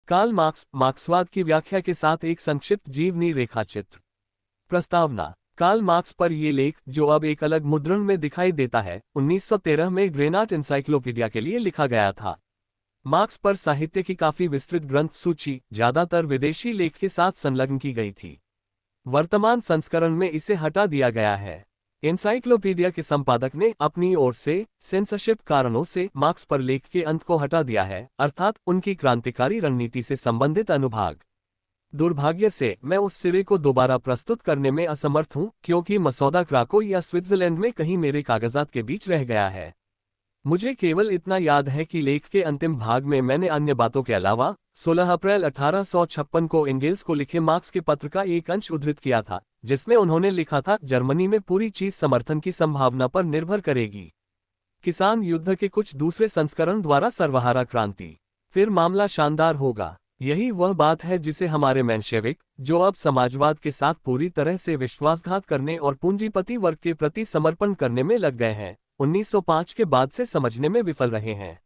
Karl Marx, मार्क्सवाद की व्याख्या के साथ एक संक्षिप्त जीवनी रेखाचित्र। प्रस्तावना। कार्ल मार्क्स पर ये लेख, जो अब एक अलग मुद्रण में दिखाई देता है, 1913 में ग्रेनाट एनसाइक्लोपीडिया के लिए लिखा गया था। मार्क्स पर साहित्य की काफी विस्तृत ग्रंथ सूची, ज्यादातर विदेशी लेख के साथ संलग्न की गई थी। वर्तमान संस्करण में इसे हटा दिया गया है। एनसाइक्लोपीडिया के संपादक ने अपनी ओर से सेंसरशिप कारणों से मार्क्स पर लेख के अंत को हटा दिया है, अर्थात उनकी क्रांतिकारी रणनीति से संबंधित अनुभाग। दुर्भाग्य से मैं उस सिरे को दोबारा प्रस्तुत करने में असमर्थ हूं, क्योंकि मसौदा क्राको या स्विट्जरलैंड में कहीं मेरे कागजात के बीच रह गया है। मुझे केवल इतना याद है कि लेख के अंतिम भाग में मैंने अन्य बातों के अलावा 16 अप्रैल 1856 को एंगेल्स को लिखे मार्क्स के पत्र का एक अंश उद्धृत किया था, जिसमें उन्होंने लिखा था, जर्मनी में पूरी चीज समर्थन की संभावना पर निर्भर करेगी। किसान युद्ध के कुछ दूसरे संस्करण द्वारा सर्वहारा क्रांति। फिर मामला शानदार होगा। यही वह बात है जिसे हमारे मेंशेविक, जो अब समाजवाद के साथ पूरी तरह से विश्वासघात करने और पूंजीपति वर्ग के प्रति समर्पण करने में लग गए हैं, 1905 के बाद से समझने में विफल रहे हैं।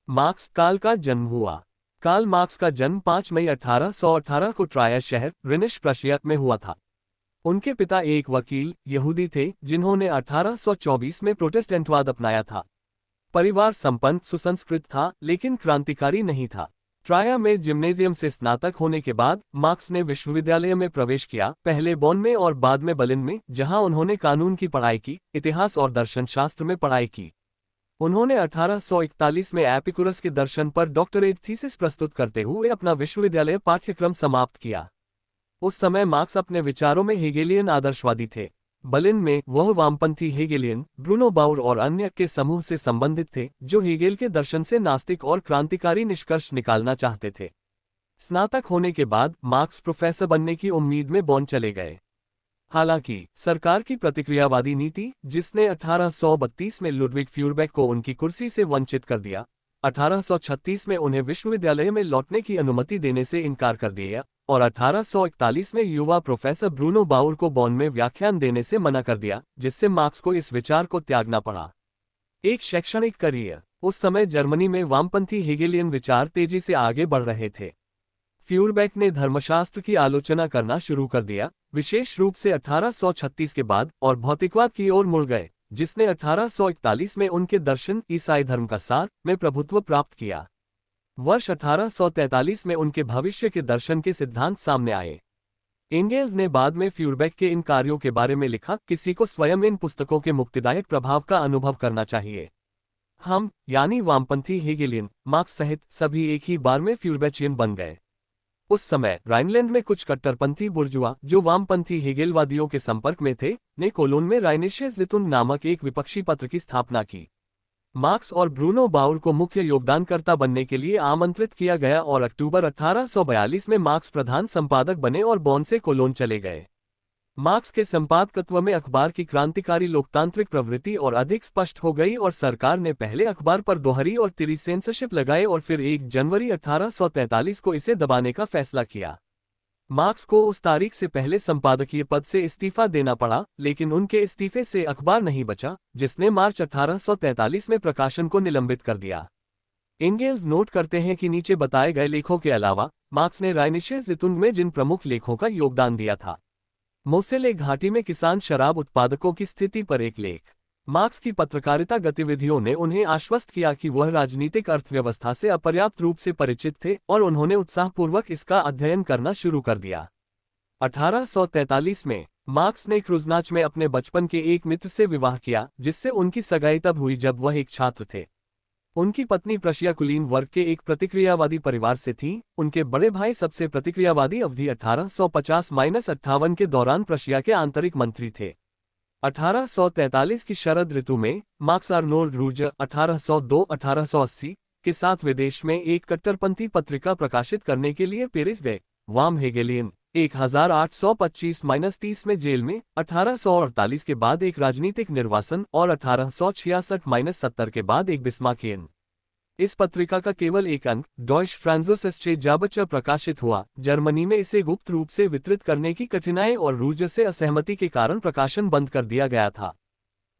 मार्क्स काल का जन्म हुआ। कार्ल मार्क्स का जन्म 5 मई 1818 को ट्रायर शहर, रिनिश प्रशिया में हुआ था। उनके पिता एक वकील यहूदी थे, जिन्होंने 1824 में प्रोटेस्टेंटवाद अपनाया था। परिवार संपन्न सुसंस्कृत था, लेकिन क्रांतिकारी नहीं था। ट्राया में जिम्नेजियम से स्नातक होने के बाद मार्क्स ने विश्वविद्यालय में प्रवेश किया, पहले बॉन में और बाद में बर्लिन में, जहां उन्होंने कानून की पढ़ाई की, इतिहास और दर्शन शास्त्र में पढ़ाई की। उन्होंने 1841 में एपिकुरस के दर्शन पर डॉक्टरेट थीसिस प्रस्तुत करते हुए अपना विश्वविद्यालय पाठ्यक्रम समाप्त किया। उस समय मार्क्स अपने विचारों में हेगेलियन आदर्शवादी थे। बर्लिन में वह वामपंथी हेगेलियन, ब्रूनो बाउर और अन्य के समूह से संबंधित थे, जो हेगेल के दर्शन से नास्तिक और क्रांतिकारी निष्कर्ष निकालना चाहते थे। स्नातक होने के बाद मार्क्स प्रोफेसर बनने की उम्मीद में बॉन चले गए। हालांकि सरकार की प्रतिक्रियावादी नीति, जिसने 1832 में लुडविग फ्यूरबेक को उनकी कुर्सी से वंचित कर दिया, 1836 में उन्हें विश्वविद्यालय में लौटने की अनुमति देने से इनकार कर दिया और 1841 में युवा प्रोफेसर ब्रूनो बाउर को बॉन में व्याख्यान देने से मना कर दिया, जिससे मार्क्स को इस विचार को त्यागना पड़ा। एक शैक्षणिक करियर। उस समय जर्मनी में वामपंथी हेगेलियन विचार तेजी से आगे बढ़ रहे थे। फ्यूरबेक ने धर्मशास्त्र की आलोचना करना शुरू कर दिया, विशेष रूप से 1836 के बाद, और भौतिकवाद की ओर मुड़ गए, जिसने 1841 में उनके दर्शन ईसाई धर्म का सार में प्रभुत्व प्राप्त किया। वर्ष 1843 में उनके भविष्य के दर्शन के सिद्धांत सामने आए। एंगेल्स ने बाद में फ्यूरबेक के इन कार्यों के बारे में लिखा, किसी को स्वयं इन पुस्तकों के मुक्तिदायक प्रभाव का अनुभव करना चाहिए। हम, यानी वामपंथी हेगेलियन, मार्क्स सहित सभी एक ही बार में फ्यूरबेचियन बन गए। उस समय राइनलैंड में कुछ कट्टरपंथी बुर्जुआ, जो वामपंथी हेगेलवादियों के संपर्क में थे, ने कोलोन में राइनिशे ज़ितुन नामक एक विपक्षी पत्र की स्थापना की। मार्क्स और ब्रूनो बाउर को मुख्य योगदानकर्ता बनने के लिए आमंत्रित किया गया और अक्टूबर 1842 में मार्क्स प्रधान संपादक बने और बॉन से कोलोन चले गए। मार्क्स के संपादकत्व में अखबार की क्रांतिकारी लोकतांत्रिक प्रवृत्ति और अधिक स्पष्ट हो गई और सरकार ने पहले अखबार पर दोहरी और तिरी सेंसरशिप लगाए और फिर 1 जनवरी 1843 को इसे दबाने का फैसला किया। मार्क्स को उस तारीख से पहले संपादकीय पद से इस्तीफा देना पड़ा, लेकिन उनके इस्तीफे से अखबार नहीं बचा, जिसने मार्च 1843 में प्रकाशन को निलंबित कर दिया। एंगेल्स नोट करते हैं कि नीचे बताए गए लेखों के अलावा मार्क्स ने राइनिशे ज़ितुन में जिन प्रमुख लेखों का योगदान दिया था। मोसेले घाटी में किसान शराब उत्पादकों की स्थिति पर एक लेख। मार्क्स की पत्रकारिता गतिविधियों ने उन्हें आश्वस्त किया कि वह राजनीतिक अर्थव्यवस्था से अपर्याप्त रूप से परिचित थे और उन्होंने उत्साहपूर्वक इसका अध्ययन करना शुरू कर दिया। 1843 में मार्क्स ने क्रुज़नाच में अपने बचपन के एक मित्र से विवाह किया, जिससे उनकी सगाई तब हुई जब वह एक छात्र थे। उनकी पत्नी प्रशिया कुलीन वर्ग के एक प्रतिक्रियावादी परिवार से थी। उनके बड़े भाई सबसे प्रतिक्रियावादी अवधि 1850-58 के दौरान प्रशिया के आंतरिक मंत्री थे। 1843 की शरद ऋतु में मार्क्स आर्नोल्ड रूजर 1802-1880 के साथ विदेश में एक कट्टरपंथी पत्रिका प्रकाशित करने के लिए पेरिस गए। वाम हेगेलियन 1825-30 में जेल में, 1848 के बाद एक राजनीतिक निर्वासन और 1866-70 के बाद एक बिस्मार्कियन। इस पत्रिका का केवल एक अंक, डॉयश फ्रांजोसस्चे जाबच्चा, प्रकाशित हुआ। जर्मनी में इसे गुप्त रूप से वितरित करने की कठिनाई और रूजर से असहमति के कारण प्रकाशन बंद कर दिया गया था।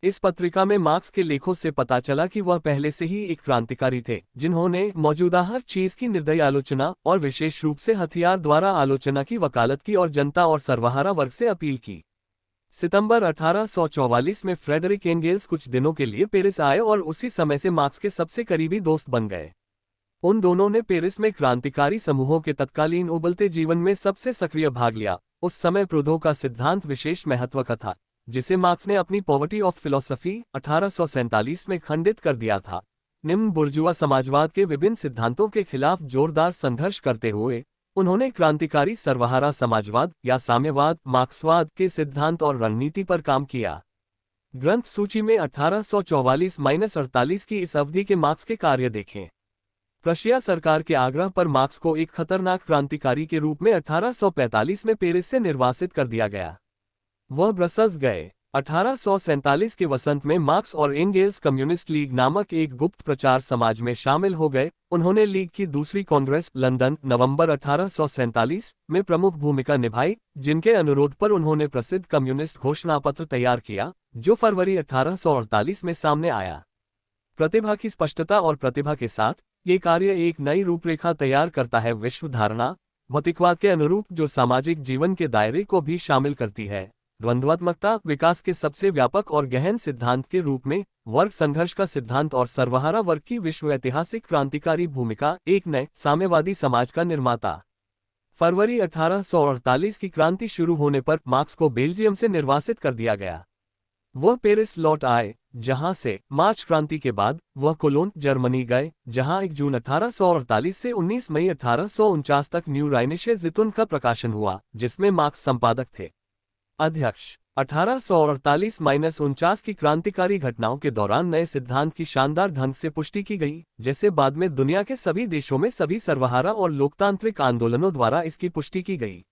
इस पत्रिका में मार्क्स के लेखों से पता चला कि वह पहले से ही एक क्रांतिकारी थे, जिन्होंने मौजूदा हर चीज की निर्दयी आलोचना और विशेष रूप से हथियार द्वारा आलोचना की वकालत की और जनता और सर्वहारा वर्ग से अपील की। सितंबर 1844 में फ्रेडरिक एंगेल्स कुछ दिनों के लिए पेरिस आए और उसी समय से मार्क्स के सबसे करीबी दोस्त बन गए। उन दोनों ने पेरिस में क्रांतिकारी समूहों के तत्कालीन उबलते जीवन में सबसे सक्रिय भाग लिया। उस समय प्रूदो का सिद्धांत विशेष महत्व का था, जिसे मार्क्स ने अपनी पॉवर्टी ऑफ फिलॉसफी 1847 में खंडित कर दिया था। निम्न बुर्जुआ समाजवाद के विभिन्न सिद्धांतों के खिलाफ जोरदार संघर्ष करते हुए उन्होंने क्रांतिकारी सर्वहारा समाजवाद या साम्यवाद, मार्क्सवाद के सिद्धांत और रणनीति पर काम किया। ग्रंथ सूची में 1844-48 की इस अवधि के मार्क्स के कार्य देखें। प्रशिया सरकार के आग्रह पर मार्क्स को एक खतरनाक क्रांतिकारी के रूप में 1845 में पेरिस से निर्वासित कर दिया गया। वह ब्रसल्स गए। 1847 के वसंत में मार्क्स और एंगेल्स कम्युनिस्ट लीग नामक एक गुप्त प्रचार समाज में शामिल हो गए। उन्होंने लीग की दूसरी कांग्रेस लंदन नवंबर 1847 में प्रमुख भूमिका निभाई, जिनके अनुरोध पर उन्होंने प्रसिद्ध कम्युनिस्ट घोषणापत्र तैयार किया, जो फरवरी 1848 में सामने आया। प्रतिभा की स्पष्टता और प्रतिभा के साथ ये कार्य एक नई रूपरेखा तैयार करता है, विश्व धारणा भौतिकवाद के अनुरूप, जो सामाजिक जीवन के दायरे को भी शामिल करती है। द्वंद्वात्मकता विकास के सबसे व्यापक और गहन सिद्धांत के रूप में, वर्ग संघर्ष का सिद्धांत और सर्वहारा वर्ग की विश्व ऐतिहासिक क्रांतिकारी भूमिका, एक नए साम्यवादी समाज का निर्माता। फरवरी 1848 की क्रांति शुरू होने पर मार्क्स को बेल्जियम से निर्वासित कर दिया गया। वह पेरिस लौट आए, जहां से मार्च क्रांति के बाद वह कोलोन जर्मनी गए, जहां 1 जून 1848 से 19 मई 1849 तक न्यू राइनिशे ज़ितुन का प्रकाशन हुआ, जिसमें मार्क्स संपादक थे। अध्यक्ष 1848-49 की क्रांतिकारी घटनाओं के दौरान नए सिद्धांत की शानदार ढंग से पुष्टि की गई, जैसे बाद में दुनिया के सभी देशों में सभी सर्वहारा और लोकतांत्रिक आंदोलनों द्वारा इसकी पुष्टि की गई।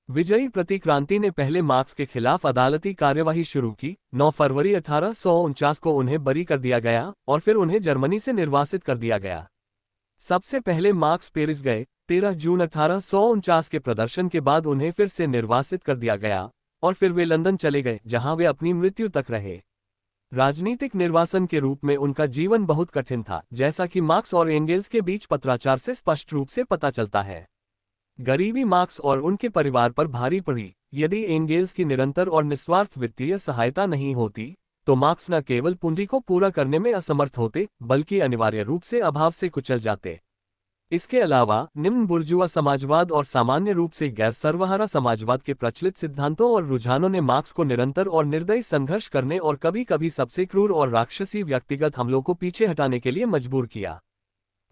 विजयी प्रतिक्रांति ने पहले मार्क्स के खिलाफ अदालती कार्यवाही शुरू की। 9 फरवरी 1849 को उन्हें बरी कर दिया गया और फिर उन्हें जर्मनी से निर्वासित कर दिया गया। सबसे पहले मार्क्स पेरिस गए। 13 जून 1849 के प्रदर्शन के बाद उन्हें फिर से निर्वासित कर दिया गया और फिर वे लंदन चले गए, जहां वे अपनी मृत्यु तक रहे। राजनीतिक निर्वासन के रूप में उनका जीवन बहुत कठिन था, जैसा कि मार्क्स और एंगेल्स के बीच पत्राचार से स्पष्ट रूप से पता चलता है। गरीबी मार्क्स और उनके परिवार पर भारी पड़ी। यदि एंगेल्स की निरंतर और निस्वार्थ वित्तीय सहायता नहीं होती, तो मार्क्स न केवल पूंजी को पूरा करने में असमर्थ होते, बल्कि अनिवार्य रूप से अभाव से कुचल जाते। इसके अलावा निम्न बुर्जुआ समाजवाद और सामान्य रूप से गैर सर्वहारा समाजवाद के प्रचलित सिद्धांतों और रुझानों ने मार्क्स को निरंतर और निर्दयी संघर्ष करने और कभी कभी सबसे क्रूर और राक्षसी व्यक्तिगत हमलों को पीछे हटाने के लिए मजबूर किया।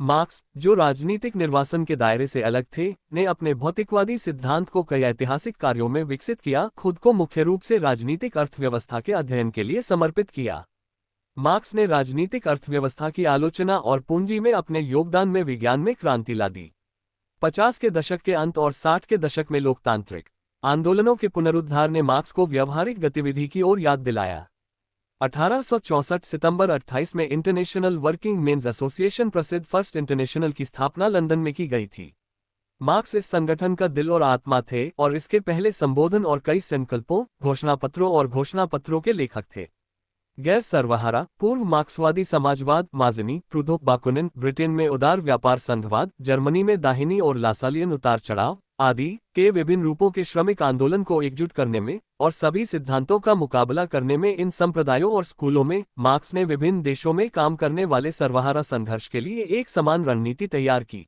मार्क्स, जो राजनीतिक निर्वासन के दायरे से अलग थे, ने अपने भौतिकवादी सिद्धांत को कई ऐतिहासिक कार्यों में विकसित किया, खुद को मुख्य रूप से राजनीतिक अर्थव्यवस्था के अध्ययन के लिए समर्पित किया। मार्क्स ने राजनीतिक अर्थव्यवस्था की आलोचना और पूंजी में अपने योगदान में विज्ञान में क्रांति ला दी। 50 के दशक के अंत और 60 के दशक में लोकतांत्रिक आंदोलनों के पुनरुद्धार ने मार्क्स को व्यावहारिक गतिविधि की ओर याद दिलाया। 1864 सितंबर 28 में इंटरनेशनल वर्किंग मेंस एसोसिएशन प्रसिद्ध फर्स्ट इंटरनेशनल की स्थापना लंदन में की गई थी। मार्क्स इस संगठन का दिल और आत्मा थे और इसके पहले संबोधन और कई संकल्पों, घोषणापत्रों और घोषणापत्रों के लेखक थे। गैर सर्वहारा पूर्व मार्क्सवादी समाजवाद, माज़नी, प्रूदो, बाकुनिन, ब्रिटेन में उदार व्यापार संघवाद, जर्मनी में दाहिनी और लासालियन उतार चढ़ाव आदि के विभिन्न रूपों के श्रमिक आंदोलन को एकजुट करने में और सभी सिद्धांतों का मुकाबला करने में इन संप्रदायों और स्कूलों में मार्क्स ने विभिन्न देशों में काम करने वाले सर्वहारा संघर्ष के लिए एक समान रणनीति तैयार की।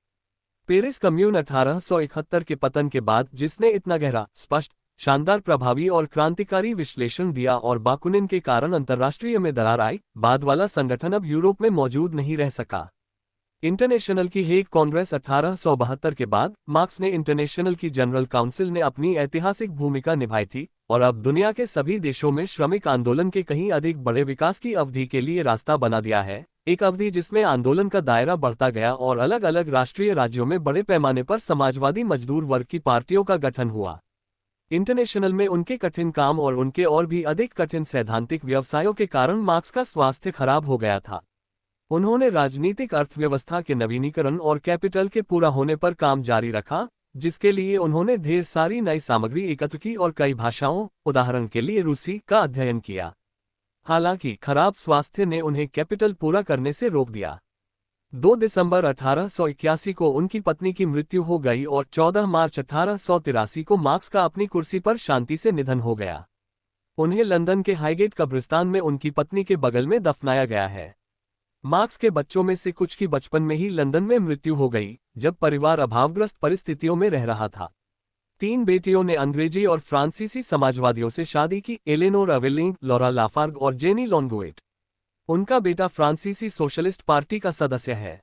पेरिस कम्यून 1871 के पतन के बाद, जिसने इतना गहरा, स्पष्ट, शानदार, प्रभावी और क्रांतिकारी विश्लेषण दिया और बाकुनिन के कारण अंतर्राष्ट्रीय में दरार आई, बाद वाला संगठन अब यूरोप में मौजूद नहीं रह सका। इंटरनेशनल की हेग कांग्रेस 1872 के बाद मार्क्स ने इंटरनेशनल की जनरल काउंसिल ने अपनी ऐतिहासिक भूमिका निभाई थी और अब दुनिया के सभी देशों में श्रमिक आंदोलन के कहीं अधिक बड़े विकास की अवधि के लिए रास्ता बना दिया है, एक अवधि जिसमें आंदोलन का दायरा बढ़ता गया और अलग अलग राष्ट्रीय राज्यों में बड़े पैमाने पर समाजवादी मजदूर वर्ग की पार्टियों का गठन हुआ। इंटरनेशनल में उनके कठिन काम और उनके और भी अधिक कठिन सैद्धांतिक व्यवसायों के कारण मार्क्स का स्वास्थ्य खराब हो गया था। उन्होंने राजनीतिक अर्थव्यवस्था के नवीनीकरण और कैपिटल के पूरा होने पर काम जारी रखा, जिसके लिए उन्होंने ढेर सारी नई सामग्री एकत्र की और कई भाषाओं, उदाहरण के लिए रूसी, का अध्ययन किया। हालांकि खराब स्वास्थ्य ने उन्हें कैपिटल पूरा करने से रोक दिया। 2 दिसंबर 1881 को उनकी पत्नी की मृत्यु हो गई और 14 मार्च 1883 को मार्क्स का अपनी कुर्सी पर शांति से निधन हो गया। उन्हें लंदन के हाईगेट कब्रिस्तान में उनकी पत्नी के बगल में दफनाया गया है। मार्क्स के बच्चों में से कुछ की बचपन में ही लंदन में मृत्यु हो गई, जब परिवार अभावग्रस्त परिस्थितियों में रह रहा था। 3 बेटियों ने अंग्रेजी और फ्रांसीसी समाजवादियों से शादी की, एलेनोर अवेलिंग, लॉरा लाफार्ग और जेनी लॉन्गुएट। उनका बेटा फ्रांसीसी सोशलिस्ट पार्टी का सदस्य है।